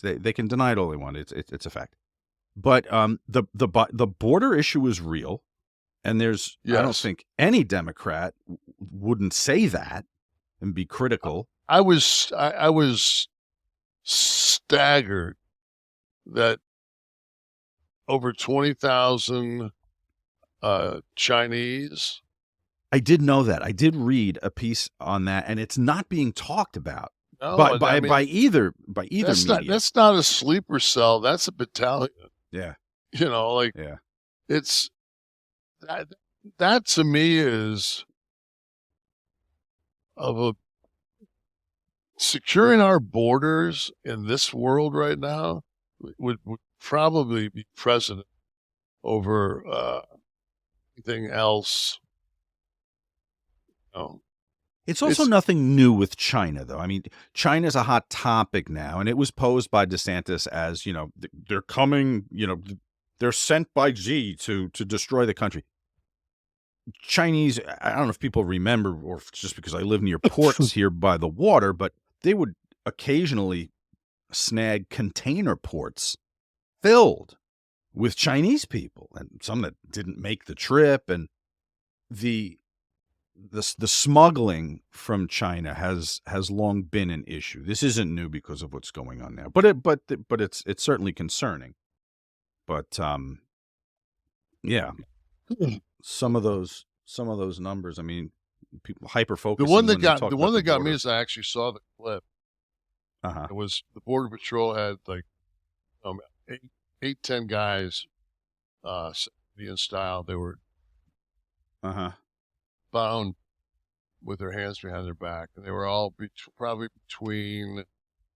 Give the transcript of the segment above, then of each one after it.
They can deny it all they want. It's a fact. But the border issue is real, and I don't Yes. think any Democrat wouldn't say that and be critical. I was staggered that over 20,000 Chinese. I did know that. I did read a piece on that, and it's not being talked about No, and I by mean either media. that's not a sleeper cell. That's a battalion. Yeah, Like yeah. it's that that to me is of a securing our borders in this world right now would probably be precedent over anything else. You It's also it's nothing new with China, though. I mean, China's a hot topic now, and it was posed by DeSantis as, they're coming, they're sent by Xi to destroy the country. Chinese, I don't know if people remember, or if it's just because I live near ports here by the water, but they would occasionally snag container ports filled with Chinese people, and some that didn't make the trip, and the the smuggling from China has long been an issue. This isn't new because of what's going on now, but it's certainly concerning. But yeah, some of those numbers. I mean, people hyper focusing when they talk the about one the that got me border. is I actually saw the clip. Uh huh. It was the Border Patrol had like um, eight, 10 guys, Indian style. They were Uh huh. bound with their hands behind their back, and they were all probably between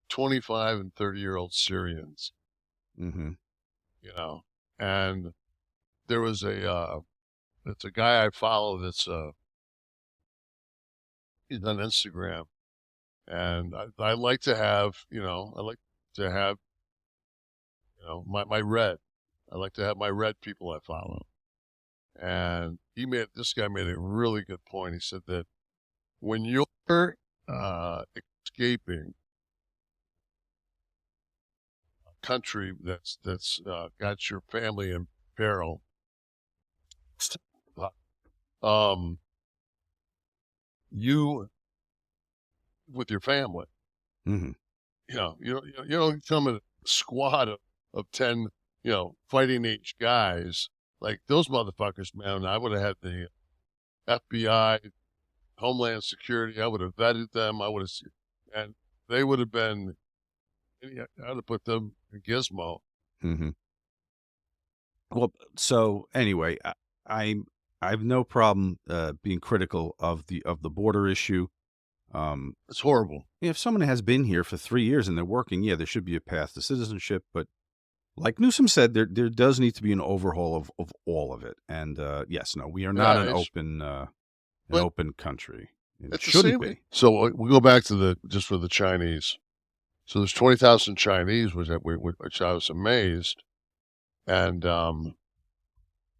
25 and 30-year-old Syrians. Mm-hmm. You know, and there was it's a guy I follow that's he's on Instagram, and I like to have my red. I like to have my red people I follow. And this guy made a really good point. He said that when you're escaping a country that's got your family in peril, um, you with your family, Mm-hmm. you don't come in a squad of 10, fighting age guys like those motherfuckers, man. I would have had the FBI, Homeland Security. I would have vetted them. And they would have been. I'd have put them in Gizmo. Mm-hmm. Well, so anyway, I I have no problem being critical of the border issue. Um, It's horrible. if someone has been here for 3 years and they're working, yeah, there should be a path to citizenship. But like Newsom said, there does need to be an overhaul of all of it. And yes, no, we are not Yeah, an but open country. And it it's the shouldn't same. be. So we go back to just for the Chinese. So there's 20,000 Chinese, which I was amazed. And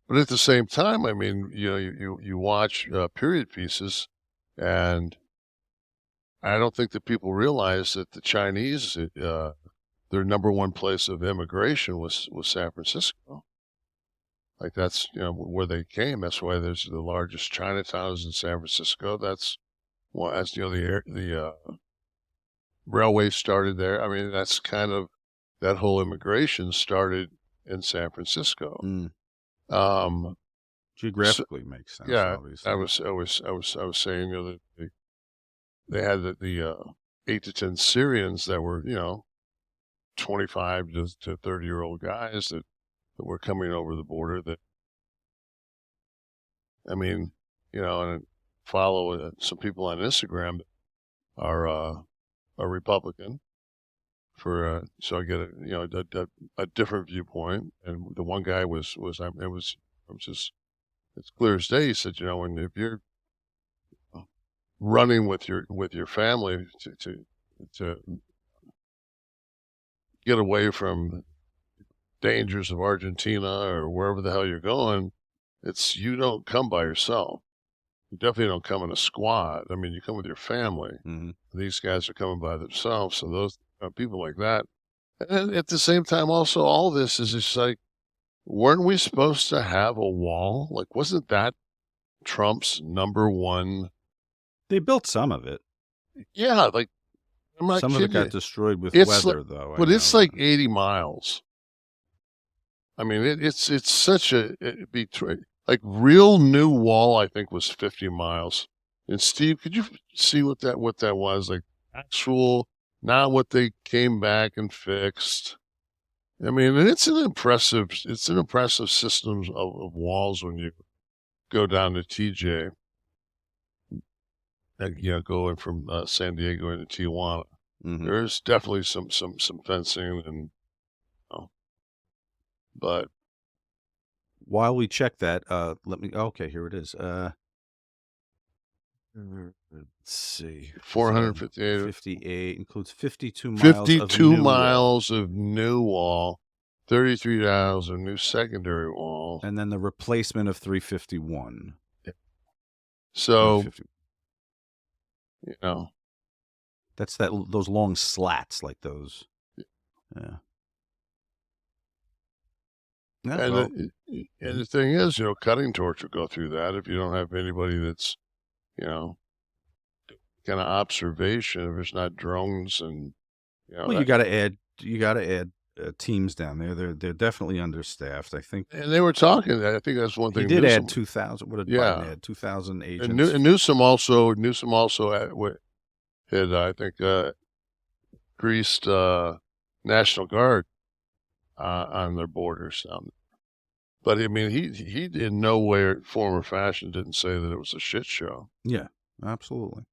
but at the same time, I mean, you watch period pieces, and I don't think that people realize that the Chinese, their number one place of immigration was San Francisco. Like that's where they came. That's why there's the largest Chinatown is in San Francisco. That's why the railway started there. I mean, that's kind of that whole immigration started in San Francisco. Mm, Um, so, geographically makes sense, yeah, I obviously. was I was I was I was saying that they had the 8 to 10 Syrians that were 25 to 30-year-old guys that were coming over the border. That I mean, and follow some people on Instagram that are Republican so I get a different viewpoint. And the one guy it was just it's clear as day. He said, when if you're running with your family to get away from dangers of Argentina or wherever the hell you're going, you don't come by yourself. You definitely don't come in a squad. I mean, you come with your family. Hmm. These guys are coming by themselves. So those people like that, And at the same time, also, all this is just like, weren't we supposed to have a wall? Like, wasn't that Trump's number one? They built some of it. Yeah, like, I'm not Some of it kidding got you. destroyed with It's like, weather, though, I but it's know like that. 80 miles. I mean, it's such a like real new wall. I think was 50 miles. And Steve, could you see what that was like? Actual, not what they came back and fixed. I mean, and it's an impressive system of walls when you go down to TJ, like, you know, going from San Diego into Tijuana. Mhm. There is definitely some fencing and, oh, but While we check that, let me okay, here it is. Let's see. So 458, 58 includes 52 miles of 52 new wall, miles of new wall, 33 miles of new secondary wall. and then the replacement of 351. So, 50. you know, That's those long slats like those. Yeah. Yeah, and well, and mhm. the thing is, you know, cutting torch will go through that if you don't have anybody that's, you know, kind of observation, if it's not drones and, you know, Well, that. you gotta add, teams down there. They're definitely understaffed. I think And they were talking, I think that's one he thing did add Newsom, 2,000. What did Biden yeah. add? 2,000 And, agents. Newsom also had, I think, increased National Guard on their borders. But I mean, he in no way, form, or fashion didn't say that it was a shit show. Yeah, absolutely.